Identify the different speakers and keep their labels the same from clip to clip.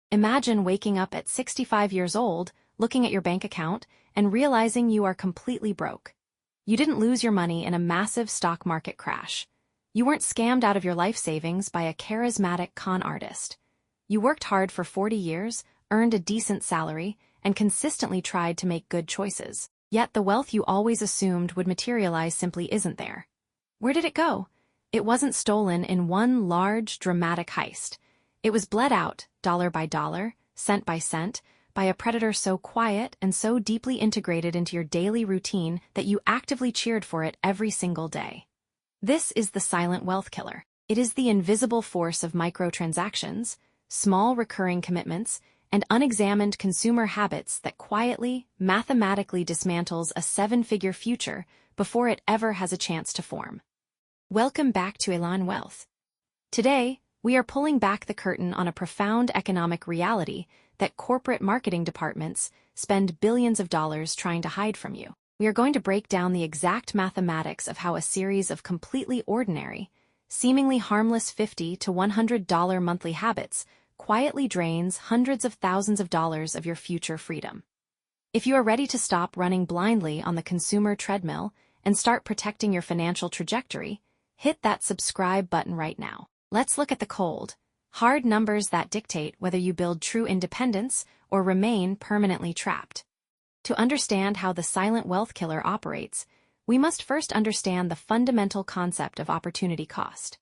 Speaker 1: Imagine waking up at 65 years old, looking at your bank account, and realizing you are completely broke. You didn't lose your money in a massive stock market crash. You weren't scammed out of your life savings by a charismatic con artist. You worked hard for 40 years, earned a decent salary, and consistently tried to make good choices. Yet the wealth you always assumed would materialize simply isn't there. Where did it go? It wasn't stolen in one large, dramatic heist. It was bled out, dollar by dollar, cent by cent, by a predator so quiet and so deeply integrated into your daily routine that you actively cheered for it every single day. This is the silent wealth killer. It is the invisible force of microtransactions, small recurring commitments, and unexamined consumer habits that quietly, mathematically dismantles a seven-figure future before it ever has a chance to form. Welcome back to Elan Wealth. Today, we are pulling back the curtain on a profound economic reality that corporate marketing departments spend billions of dollars trying to hide from you. We are going to break down the exact mathematics of how a series of completely ordinary, seemingly harmless $50 to $100 monthly habits quietly drains hundreds of thousands of dollars of your future freedom. If you are ready to stop running blindly on the consumer treadmill and start protecting your financial trajectory, hit that subscribe button right now. Let's look at the cold, hard numbers that dictate whether you build true independence or remain permanently trapped. To understand how the silent wealth killer operates, we must first understand the fundamental concept of opportunity cost.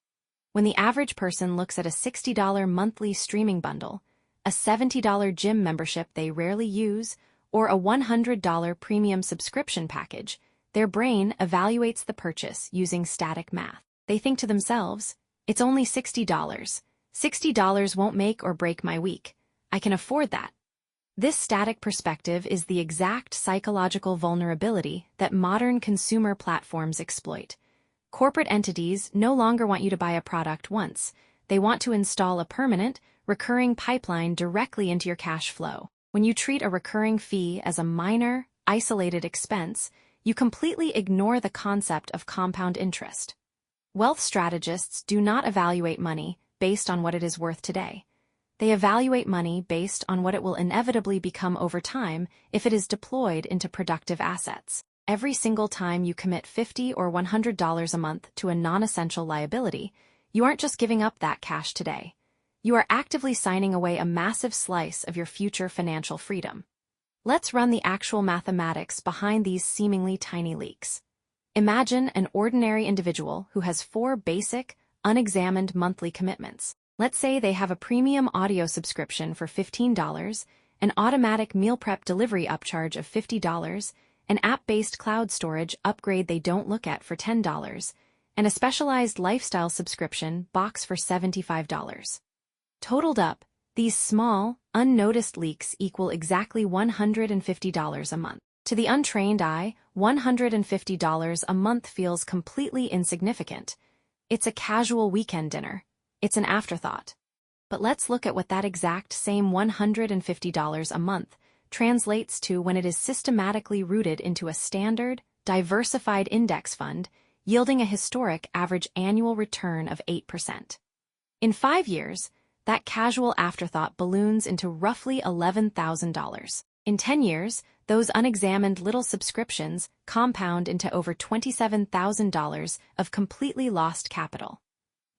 Speaker 1: When the average person looks at a $60 monthly streaming bundle, a $70 gym membership they rarely use, or a $100 premium subscription package, their brain evaluates the purchase using static math. They think to themselves, "It's only $60. $60 won't make or break my week. I can afford that." This static perspective is the exact psychological vulnerability that modern consumer platforms exploit. Corporate entities no longer want you to buy a product once. They want to install a permanent, recurring pipeline directly into your cash flow. When you treat a recurring fee as a minor, isolated expense, you completely ignore the concept of compound interest. Wealth strategists do not evaluate money based on what it is worth today. They evaluate money based on what it will inevitably become over time if it is deployed into productive assets. Every single time you commit $50 or $100 a month to a non-essential liability, you aren't just giving up that cash today. You are actively signing away a massive slice of your future financial freedom. Let's run the actual mathematics behind these seemingly tiny leaks. Imagine an ordinary individual who has 4 basic, unexamined monthly commitments. Let's say they have a premium audio subscription for $15, an automatic meal prep delivery upcharge of $50, an app-based cloud storage upgrade they don't look at for $10, and a specialized lifestyle subscription box for $75. Totaled up, these small, unnoticed leaks equal exactly $150 a month. To the untrained eye, $150 a month feels completely insignificant. It's a casual weekend dinner. It's an afterthought. But let's look at what that exact same $150 a month translates to when it is systematically rooted into a standard, diversified index fund, yielding a historic average annual return of 8%. In 5 years, that casual afterthought balloons into roughly $11,000. In 10 years, those unexamined little subscriptions compound into over $27,000 of completely lost capital.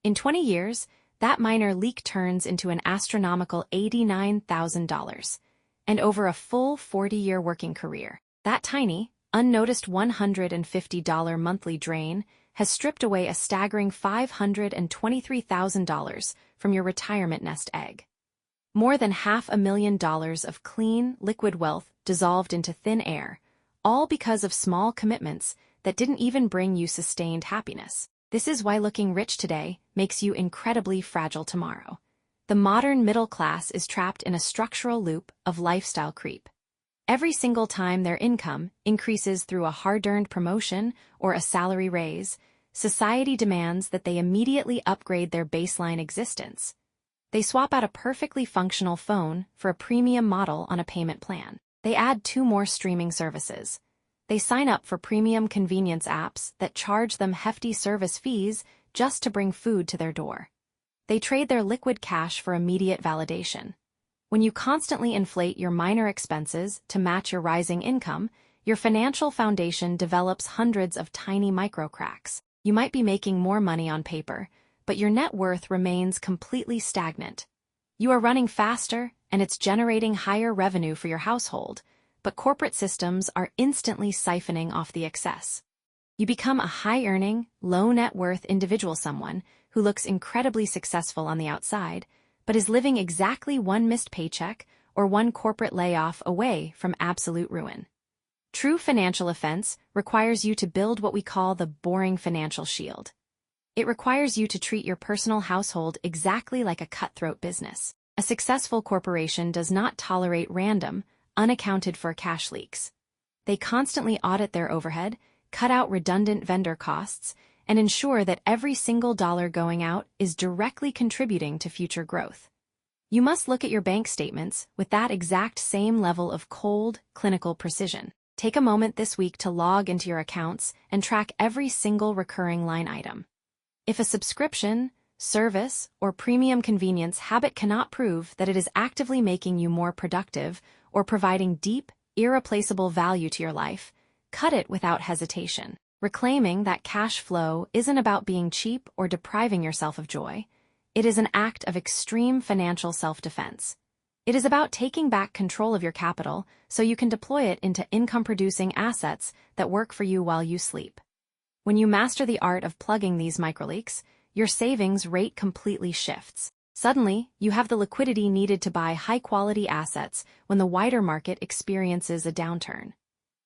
Speaker 1: In 20 years, that minor leak turns into an astronomical $89,000. And over a full 40-year working career, that tiny, unnoticed $150 monthly drain has stripped away a staggering $523,000 from your retirement nest egg. More than $500,000 of clean, liquid wealth dissolved into thin air, all because of small commitments that didn't even bring you sustained happiness. This is why looking rich today makes you incredibly fragile tomorrow. The modern middle class is trapped in a structural loop of lifestyle creep. Every single time their income increases through a hard-earned promotion or a salary raise, society demands that they immediately upgrade their baseline existence. They swap out a perfectly functional phone for a premium model on a payment plan. They add 2 more streaming services. They sign up for premium convenience apps that charge them hefty service fees just to bring food to their door. They trade their liquid cash for immediate validation. When you constantly inflate your minor expenses to match your rising income, your financial foundation develops hundreds of tiny microcracks. You might be making more money on paper, but your net worth remains completely stagnant. You are running faster, and it's generating higher revenue for your household, but corporate systems are instantly siphoning off the excess. You become a high-earning, low-net-worth individual, someone who looks incredibly successful on the outside, but is living exactly one missed paycheck or one corporate layoff away from absolute ruin. True financial offense requires you to build what we call the boring financial shield. It requires you to treat your personal household exactly like a cutthroat business. A successful corporation does not tolerate random, unaccounted-for cash leaks. They constantly audit their overhead, cut out redundant vendor costs, and ensure that every single dollar going out is directly contributing to future growth. You must look at your bank statements with that exact same level of cold, clinical precision. Take a moment this week to log into your accounts and track every single recurring line item. If a subscription, service, or premium convenience habit cannot prove that it is actively making you more productive or providing deep, irreplaceable value to your life, cut it without hesitation. Reclaiming that cash flow isn't about being cheap or depriving yourself of joy. It is an act of extreme financial self-defense. It is about taking back control of your capital so you can deploy it into income-producing assets that work for you while you sleep. When you master the art of plugging these microleaks, your savings rate completely shifts. Suddenly, you have the liquidity needed to buy high-quality assets when the wider market experiences a downturn.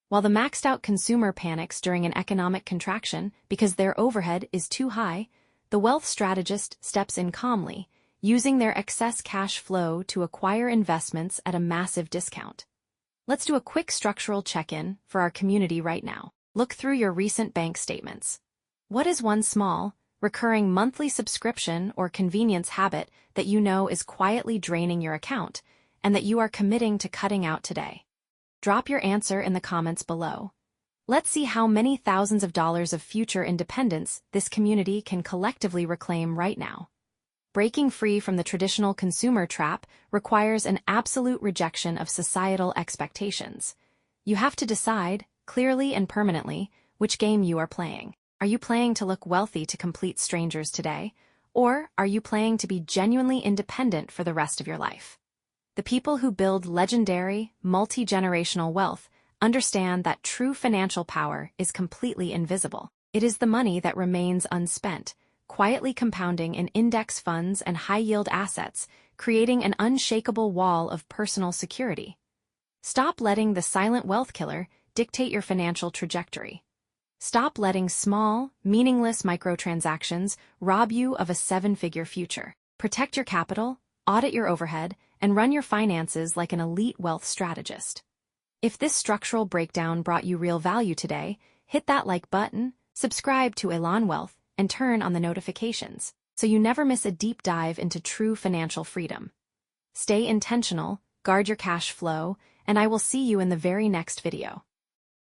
Speaker 1: While the maxed-out consumer panics during an economic contraction because their overhead is too high, the wealth strategist steps in calmly, using their excess cash flow to acquire investments at a massive discount. Let's do a quick structural check-in for our community right now. Look through your recent bank statements. What is one small, recurring monthly subscription or convenience habit that you know is quietly draining your account and that you are committing to cutting out today? Drop your answer in the comments below. Let's see how many thousands of dollars of future independence this community can collectively reclaim right now. Breaking free from the traditional consumer trap requires an absolute rejection of societal expectations. You have to decide, clearly and permanently, which game you are playing. Are you playing to look wealthy to complete strangers today, or are you playing to be genuinely independent for the rest of your life? The people who build legendary, multi-generational wealth understand that true financial power is completely invisible. It is the money that remains unspent, quietly compounding in index funds and high-yield assets, creating an unshakable wall of personal security. Stop letting the silent wealth killer dictate your financial trajectory. Stop letting small, meaningless microtransactions rob you of a seven-figure future. Protect your capital, audit your overhead, and run your finances like an elite wealth strategist. If this structural breakdown brought you real value today, hit that like button, subscribe to Elan Wealth, and turn on the notifications so you never miss a deep dive into true financial freedom. Stay intentional, guard your cash flow, and I will see you in the very next video.